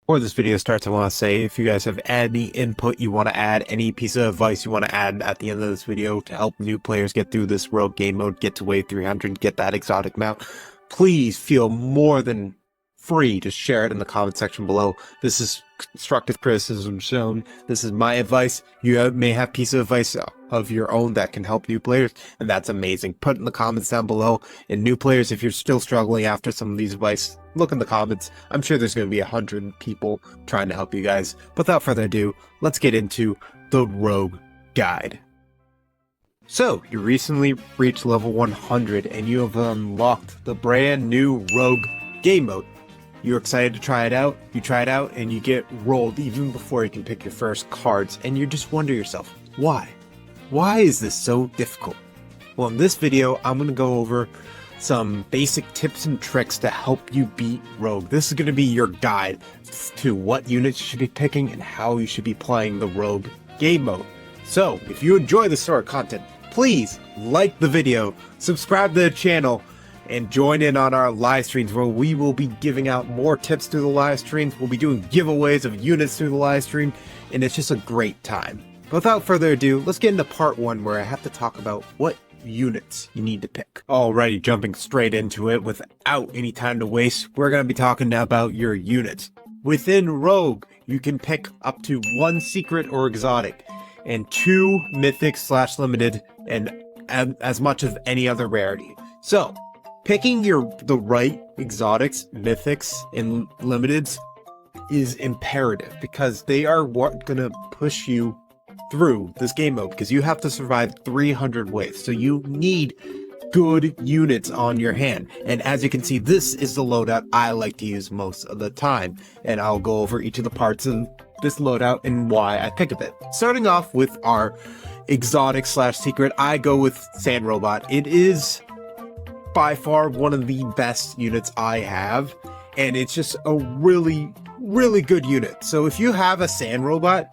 Before this video starts, I want to say if you guys have any input you want to add, any piece of advice you want to add at the end of this video to help new players get through this rogue game mode, get to wave 300, get that exotic mount, please feel more than free to share it in the comment section below. This is constructive criticism shown. This is my advice. You may have piece of advice of your own that can help new players, and that's amazing. Put in the comments down below. And new players, if you're still struggling after some of these advice, look in the comments. I'm sure there's going to be 100 people trying to help you guys. Without further ado, let's get into the Rogue Guide. So, you recently reached level 100 and you have unlocked the brand new Rogue game mode. You're excited to try it out, you try it out, and you get rolled even before you can pick your first cards, and you just wonder yourself, why? Why is this so difficult? Well, in this video, I'm going to go over some basic tips and tricks to help you beat Rogue. This is going to be your guide to what units you should be picking and how you should be playing the Rogue game mode. So, if you enjoy this sort of content, please like the video, subscribe to the channel, and join in on our live streams where we will be giving out more tips through the live streams. We'll be doing giveaways of units through the live stream, and it's just a great time. But without further ado, let's get into part one where I have to talk about what units you need to pick. Alrighty, jumping straight into it without any time to waste, we're going to be talking now about your units. Within Rogue, you can pick up to 1 secret or exotic, and 2 mythic/limited, and as much as any other rarity. So, picking the right exotics, mythics, and limiteds is imperative because they are what gonna push you through this game mode, because you have to survive 300 waves. So you need good units on your hand. And as you can see, this is the loadout I like to use most of the time. And I'll go over each of the parts of this loadout and why I pick it. Starting off with our exotic/secret, I go with Sand Robot. It is by far one of the best units I have, and it's just a really good unit. So if you have a Sand Robot,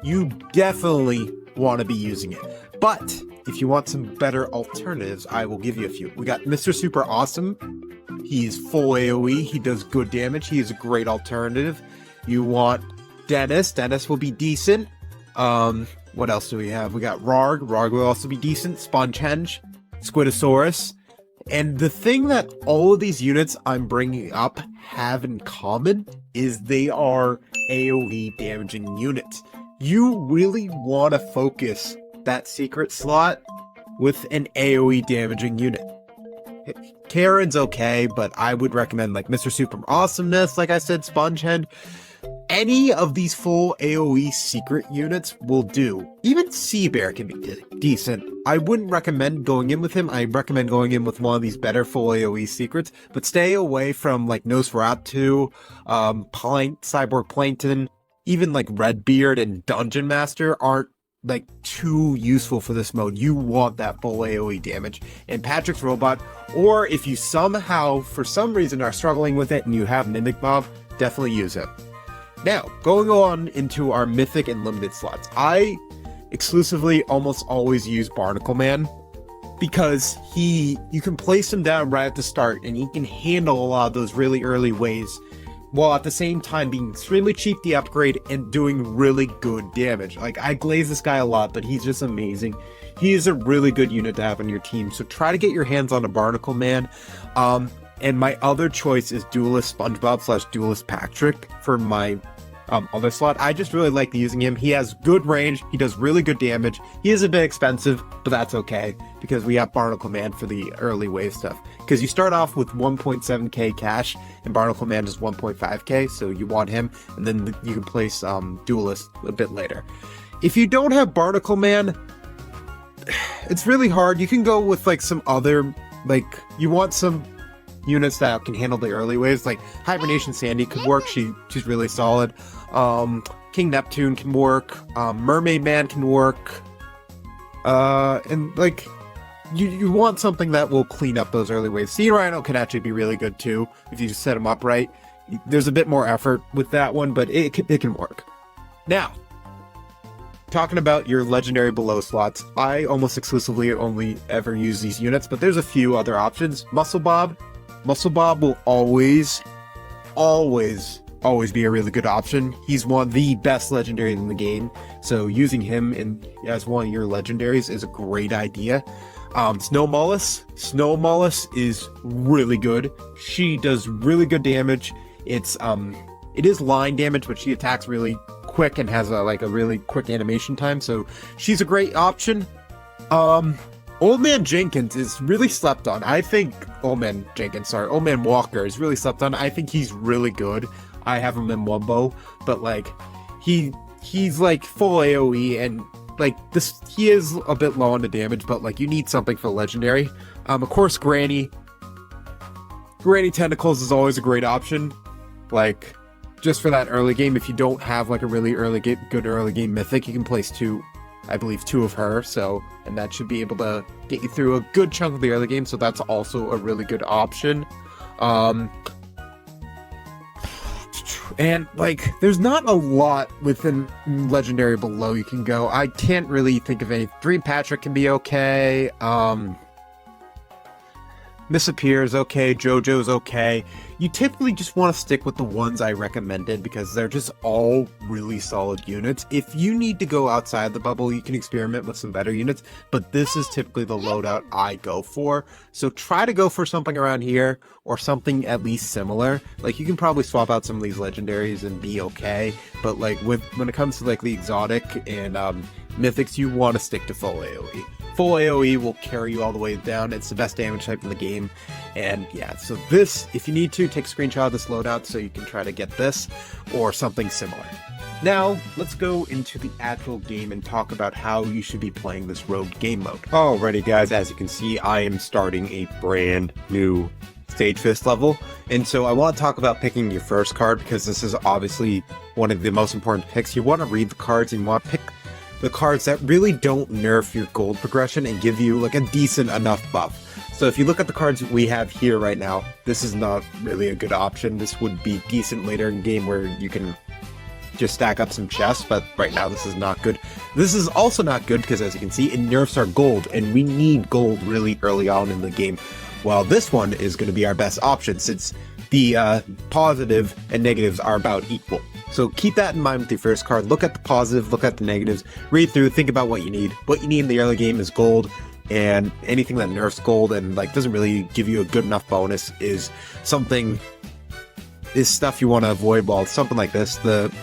you definitely want to be using it. But if you want some better alternatives, I will give you a few. We got Mr. Super Awesome. He's full AoE, he does good damage, he is a great alternative. You want Dennis will be decent. What else do we have? We got Rouge will also be decent. Spongehenge, Squidosaurus. And the thing that all of these units I'm bringing up have in common is they are AoE damaging units. You really want to focus that secret slot with an AoE damaging unit. Karen's okay, but I would recommend like Mr. Super Awesomeness, like I said, Spongehenge. Any of these full AoE secret units will do. Even Seabear can be decent. I wouldn't recommend going in with him. I recommend going in with one of these better full AoE secrets, but stay away from like Nosferatu, Cyborg Plankton, even like Redbeard and Dungeon Master aren't like too useful for this mode. You want that full AoE damage. And Patrick's Robot, or if you somehow, for some reason, are struggling with it and you have Mimic Mob, definitely use it. Now, going on into our mythic and limited slots, I exclusively almost always use Barnacle Man because you can place him down right at the start and he can handle a lot of those really early waves while at the same time being extremely cheap to upgrade and doing really good damage. Like, I glaze this guy a lot, but he's just amazing. He is a really good unit to have on your team, so try to get your hands on a Barnacle Man. And my other choice is Duelist SpongeBob / Duelist Patrick for my other slot. I just really like using him. He has good range, he does really good damage. He is a bit expensive, but that's okay because we have Barnacle Man for the early wave stuff. Because you start off with 1.7k cash and Barnacle Man is 1.5k, so you want him, and then you can place Duelist a bit later. If you don't have Barnacle Man, it's really hard. You can go with like some other, like, you want some units that can handle the early waves, like Hibernation Sandy could work. She's really solid. King Neptune can work. Mermaid Man can work. And like you want something that will clean up those early waves. Sea Rhino can actually be really good too if you just set him up right. There's a bit more effort with that one, but it can work. Now, talking about your legendary below slots, I almost exclusively only ever use these units, but there's a few other options. Muscle Bob will always always be a really good option. He's one of the best legendaries in the game, so using him as one of your legendaries is a great idea. Snow Mollusk is really good. She does really good damage. It is line damage, but she attacks really quick and has a really quick animation time, so she's a great option. Old Man Jenkins is really slept on. I think Old Man Walker is really slept on. I think he's really good. I have him in Wumbo, but like he's like full AoE, and like this, he is a bit low on the damage, but like you need something for legendary. Of course, Granny Tentacles is always a great option. Like, just for that early game, if you don't have like a really good early game mythic, you can place two of her, and that should be able to get you through a good chunk of the early game, so that's also a really good option. And like, there's not a lot within legendary below you can go. I can't really think of any. Dream Patrick can be okay. Misappears okay, JoJo's okay. You typically just want to stick with the ones I recommended because they're just all really solid units. If you need to go outside the bubble, you can experiment with some better units, but this is typically the loadout I go for. So try to go for something around here or something at least similar. Like, you can probably swap out some of these legendaries and be okay, but like when it comes to like the exotic and mythics, you want to stick to full AoE. Full AoE will carry you all the way down. It's the best damage type in the game. And yeah, so this, if you need to, take a screenshot of this loadout so you can try to get this or something similar. Now, let's go into the actual game and talk about how you should be playing this Rogue game mode. Alrighty guys, as you can see, I am starting a brand new Stage Fist level. And so I want to talk about picking your first card because this is obviously one of the most important picks. You want to read the cards and you want to pick the cards that really don't nerf your gold progression and give you like a decent enough buff. So if you look at the cards we have here right now, this is not really a good option. This would be decent later in the game where you can just stack up some chests, but right now this is not good. This is also not good because, as you can see, it nerfs our gold, and we need gold really early on in the game. While this one is going to be our best option since the positive and negatives are about equal. So keep that in mind with your first card. Look at the positive, look at the negatives, read through, think about what you need. What you need in the early game is gold, and anything that nerfs gold and like doesn't really give you a good enough bonus is stuff you want to avoid. While something like this, the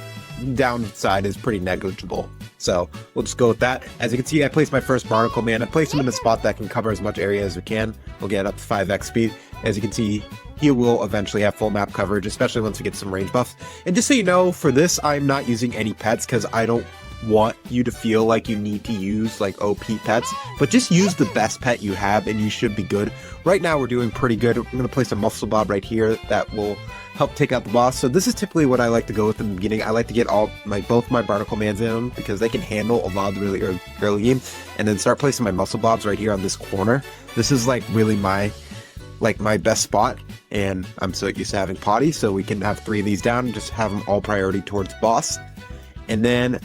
downside is pretty negligible. So we'll just go with that. As you can see, I placed my first Barnacle Man. I placed him in a spot that can cover as much area as we can. We'll get up to 5x speed. As you can see, he will eventually have full map coverage, especially once we get some range buffs. And just so you know, for this, I'm not using any pets because I don't want you to feel like you need to use like OP pets, but just use the best pet you have and you should be good. Right now we're doing pretty good. I'm going to place a MuscleBob right here that will help take out the boss. So this is typically what I like to go with in the beginning. I like to get both my Barnacle Mans in them because they can handle a lot of the really early game, and then start placing my MuscleBobs right here on this corner. This is like really my best spot, and I'm so used to having potty, so we can have 3 of these down and just have them all priority towards boss. And then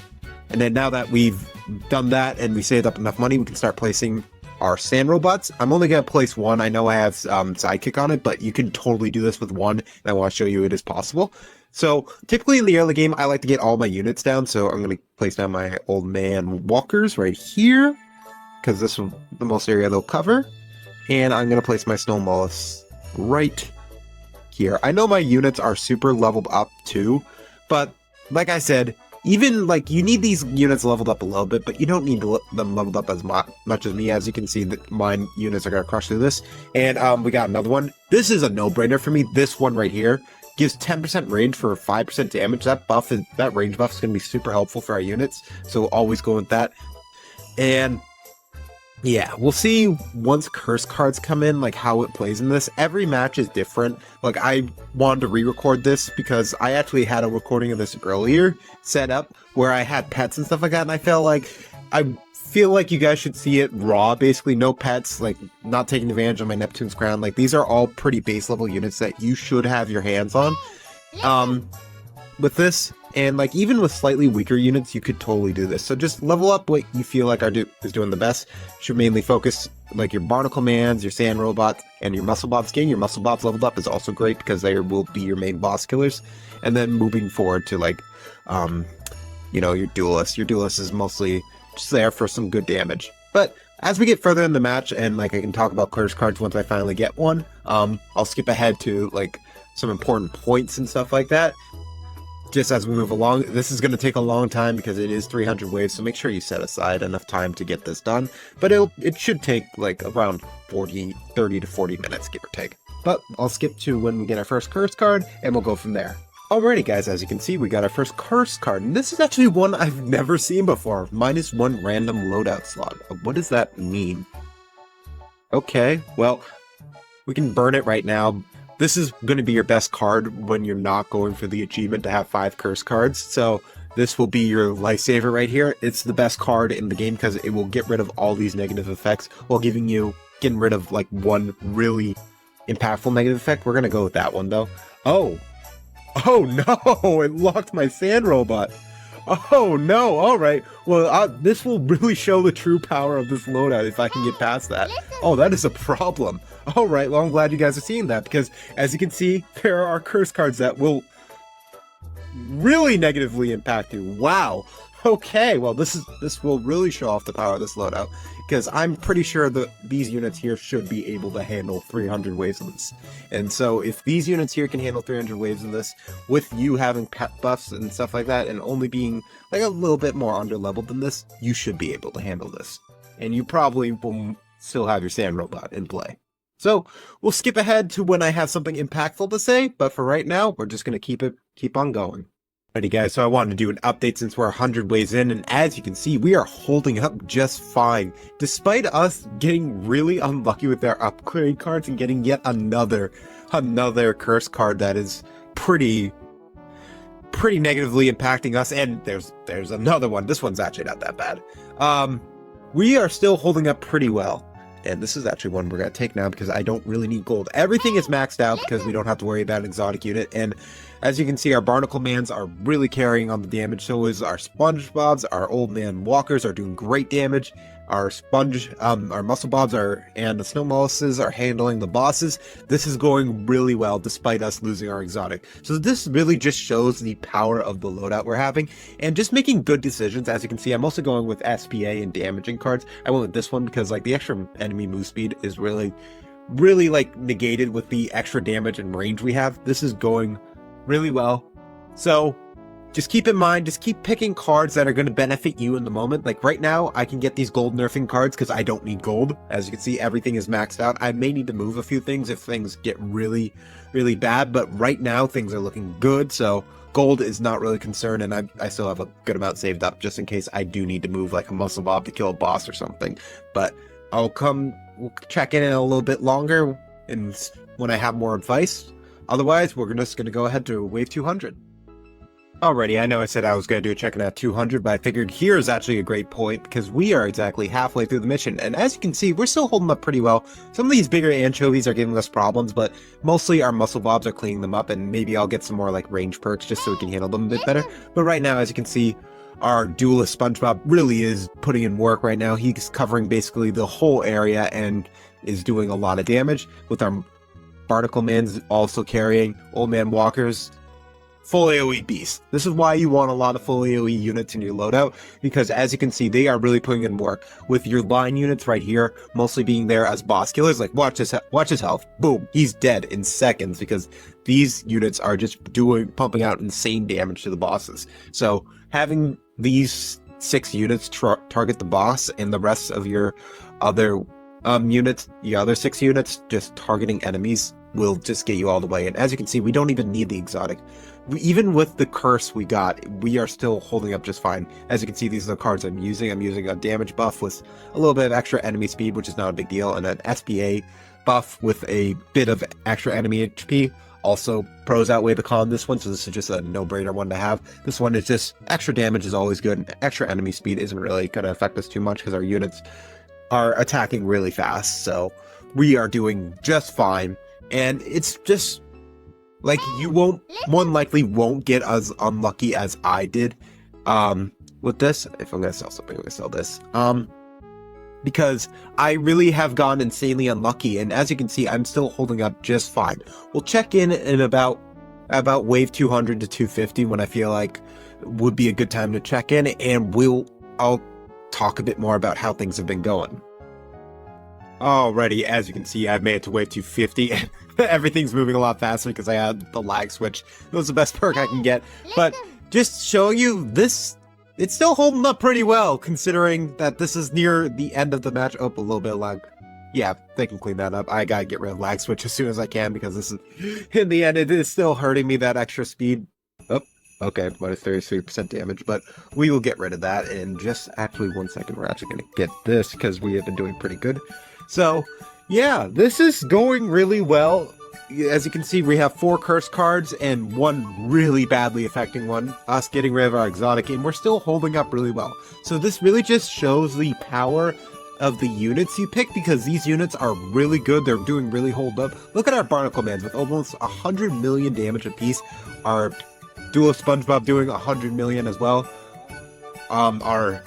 now that we've done that and we saved up enough money, we can start placing our sand robots. I'm only going to place one. I know I have sidekick on it, but you can totally do this with one, and I want to show you it is possible. So typically in the early game, I like to get all my units down, so I'm going to place down my Old Man Walkers right here, because this is the most area they'll cover. And I'm going to place my Snow Mollusk right here. I know my units are super leveled up too, but like I said, even like you need these units leveled up a little bit, but you don't need them leveled up as much as me. As you can see, that my units are going to crush through this. And we got another one. This is a no-brainer for me. This one right here gives 10% range for 5% damage. That range buff is going to be super helpful for our units, so always go with that. And yeah, we'll see once curse cards come in, like how it plays in this. Every match is different. Like, I wanted to re-record this because I actually had a recording of this earlier set up where I had pets and stuff like that, and I feel like you guys should see it raw, basically no pets, like not taking advantage of my Neptune's Crown. Like, these are all pretty base level units that you should have your hands on. With this, And like even with slightly weaker units, you could totally do this. So just level up what you feel like is doing the best. Should mainly focus like your Barnacle Mans, your Sand Robots, and your Muscle Bobs. Getting your Muscle Bobs leveled up is also great because they will be your main boss killers. And then moving forward to like, you know, your Duelist. Your Duelist is mostly just there for some good damage. But as we get further in the match, and like I can talk about curse cards once I finally get one, I'll skip ahead to like some important points and stuff like that. Just as we move along, this is going to take a long time because it is 300 waves, so make sure you set aside enough time to get this done. But it should take like around 30 to 40 minutes, give or take. But I'll skip to when we get our first curse card, and we'll go from there. Alrighty guys, as you can see, we got our first curse card, and this is actually one I've never seen before. -1 random loadout slot. What does that mean? Okay, well, we can burn it right now. This is going to be your best card when you're not going for the achievement to have 5 curse cards, so this will be your lifesaver right here. It's the best card in the game because it will get rid of all these negative effects while getting rid of like one really impactful negative effect. We're going to go with that one though. Oh no, it locked my Sand Robot. Oh no, alright. Well, this will really show the true power of this loadout if I can get past that. Oh, that is a problem. Alright, well I'm glad you guys are seeing that because as you can see, there are curse cards that will really negatively impact you. Wow. Okay, well this will really show off the power of this loadout because I'm pretty sure that these units here should be able to handle 300 waves of this. And so if these units here can handle 300 waves of this, with you having pet buffs and stuff like that, and only being like a little bit more under-leveled than this, you should be able to handle this. And you probably will still have your Sand Robot in play. So we'll skip ahead to when I have something impactful to say, but for right now, we're just going to keep on going. Alrighty guys, so I wanted to do an update since we're 100 waves in, and as you can see, we are holding up just fine. Despite us getting really unlucky with our upgrade cards and getting yet another curse card that is pretty negatively impacting us, and there's another one. This one's actually not that bad. We are still holding up pretty well. And this is actually one we're going to take now because I don't really need gold. Everything is maxed out because we don't have to worry about an exotic unit. And as you can see, our Barnacle Mans are really carrying on the damage. So is our SpongeBobs. Our Old Man Walkers are doing great damage. Our Muscle Bobs and the Snow Mollusks are handling the bosses. This is going really well despite us losing our exotic. So this really just shows the power of the loadout we're having and just making good decisions. As you can see, I'm also going with SPA and damaging cards. I went with this one because like the extra enemy move speed is really like negated with the extra damage and range we have. This is going really well. So just keep in mind, just keep picking cards that are going to benefit you in the moment. Like right now, I can get these gold nerfing cards because I don't need gold. As you can see, everything is maxed out. I may need to move a few things if things get really bad, but right now things are looking good. So gold is not really a concern, and I still have a good amount saved up just in case I do need to move like a Muscle Bob to kill a boss or something. But we'll check in a little bit longer and when I have more advice. Otherwise, we're just going to go ahead to wave 200. Alrighty, I know I said I was going to do a check-in at 200, but I figured here is actually a great point because we are exactly halfway through the mission, and as you can see, we're still holding up pretty well. Some of these bigger anchovies are giving us problems, but mostly our Muscle Bobs are cleaning them up, and maybe I'll get some more like range perks just so we can handle them a bit better. But right now, as you can see, our Duelist SpongeBob really is putting in work right now. He's covering basically the whole area and is doing a lot of damage, with our Barnacle Mans also carrying Old Man Walkers. Full AoE beast. This is why you want a lot of full AoE units in your loadout, because as you can see, they are really putting in work with your line units right here, mostly being there as boss killers. Like watch his health. Boom, he's dead in seconds because these units are just pumping out insane damage to the bosses. So having these 6 units target the boss and the rest of your other units, the other 6 units just targeting enemies will just get you all the way. And as you can see, we don't even need the exotic. Even with the curse we got, we are still holding up just fine. As you can see, these are the cards I'm using. I'm using a damage buff with a little bit of extra enemy speed, which is not a big deal, and an SPA buff with a bit of extra enemy HP. Also, pros outweigh the con this one, so this is just a no-brainer one to have. This one is just extra damage is always good, and extra enemy speed isn't really going to affect us too much because our units are attacking really fast, so we are doing just fine. And it's just like, you won't, more than likely won't get as unlucky as I did, with this. If I'm gonna sell something, I'm gonna sell this, because I really have gone insanely unlucky, and as you can see, I'm still holding up just fine. We'll check in about wave 200 to 250 when I feel like would be a good time to check in, and I'll talk a bit more about how things have been going. Alrighty, as you can see, I've made it to wave 250. Everything's moving a lot faster because I had the lag switch. It was the best perk I can get, but just showing you this, it's still holding up pretty well, considering that this is near the end of the match. Oh, a little bit of lag. Yeah, they can clean that up. I gotta get rid of lag switch as soon as I can, because this is, in the end, it is still hurting me, that extra speed. Oh, okay, minus 33% damage, but we will get rid of that in just actually 1 second. We're actually gonna get this, because we have been doing pretty good. So, yeah, this is going really well. As you can see, we have 4 curse cards and 1 really badly affecting one, us getting rid of our exotic, and we're still holding up really well. So this really just shows the power of the units you pick, because these units are really good. They're doing really hold up. Look at our Barnacle Mans with almost 100 million damage apiece. Our duo SpongeBob doing 100 million as well. Our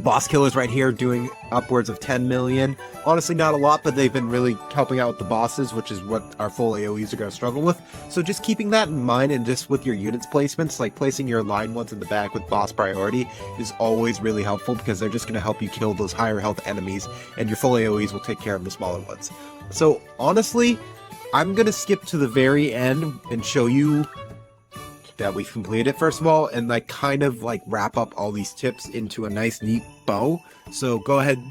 boss killers right here doing upwards of 10 million. Honestly, not a lot, but they've been really helping out with the bosses, which is what our full AoEs are going to struggle with. So just keeping that in mind, and just with your units placements, like placing your line ones in the back with boss priority is always really helpful, because they're just going to help you kill those higher health enemies, and your full AoEs will take care of the smaller ones. So honestly, I'm going to skip to the very end and show you that we've completed it first of all, and like kind of like wrap up all these tips into a nice neat bow. So go ahead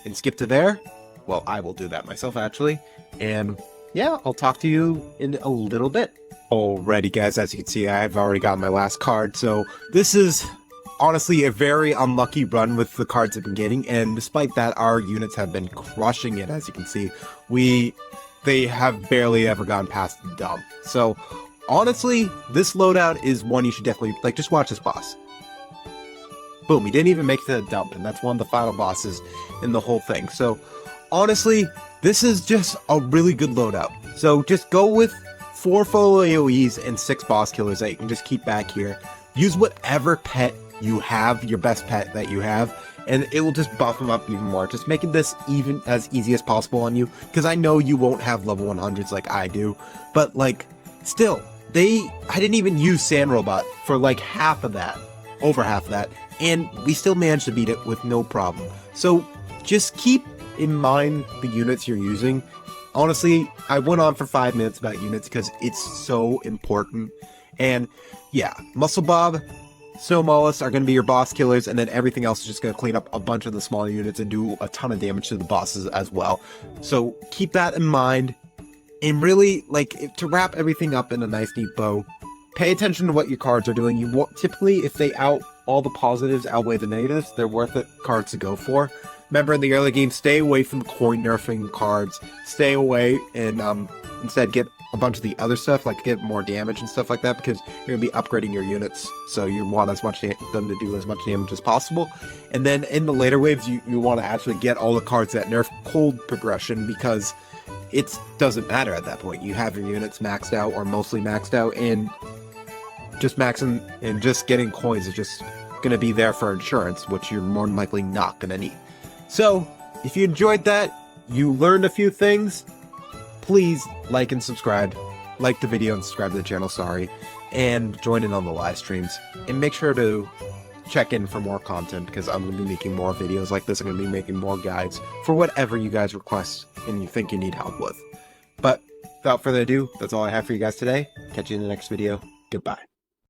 and skip to there. Well, I will do that myself actually, and yeah, I'll talk to you in a little bit. Alrighty guys, as you can see, I've already got my last card. So this is honestly a very unlucky run with the cards I've been getting, and despite that, our units have been crushing it. As you can see, they have barely ever gone past the dump. So honestly, this loadout is one you should definitely, like, just watch this boss. Boom, he didn't even make the dump, and that's one of the final bosses in the whole thing. So, honestly, this is just a really good loadout. So, just go with 4 full AoEs and 6 boss killers that you can just keep back here. Use whatever pet you have, your best pet that you have, and it will just buff them up even more. Just making this even as easy as possible on you, because I know you won't have level 100s like I do, but, like, still, I didn't even use Sand Robot for like half of that, over half of that, and we still managed to beat it with no problem. So just keep in mind the units you're using. Honestly, I went on for 5 minutes about units because it's so important. And yeah, Muscle Bob, Snow Mollusk are going to be your boss killers, and then everything else is just going to clean up a bunch of the smaller units and do a ton of damage to the bosses as well. So keep that in mind. And really, like, to wrap everything up in a nice neat bow, pay attention to what your cards are doing. You want, typically, if all the positives outweigh the negatives, they're worth it cards to go for. Remember, in the early game, stay away from the coin nerfing cards. Stay away and instead get a bunch of the other stuff, like get more damage and stuff like that, because you're going to be upgrading your units, so you want them to do as much damage as possible. And then in the later waves, you want to actually get all the cards that nerf cold progression, because it doesn't matter at that point. You have your units maxed out or mostly maxed out, and just maxing and just getting coins is just going to be there for insurance, which you're more than likely not going to need. So, if you enjoyed that, you learned a few things, please like and subscribe. Like the video and subscribe to the channel, and join in on the live streams. And make sure to check in for more content, because I'm going to be making more videos like this. I'm going to be making more guides for whatever you guys request and you think you need help with. But without further ado, that's all I have for you guys today. Catch you in the next video. Goodbye.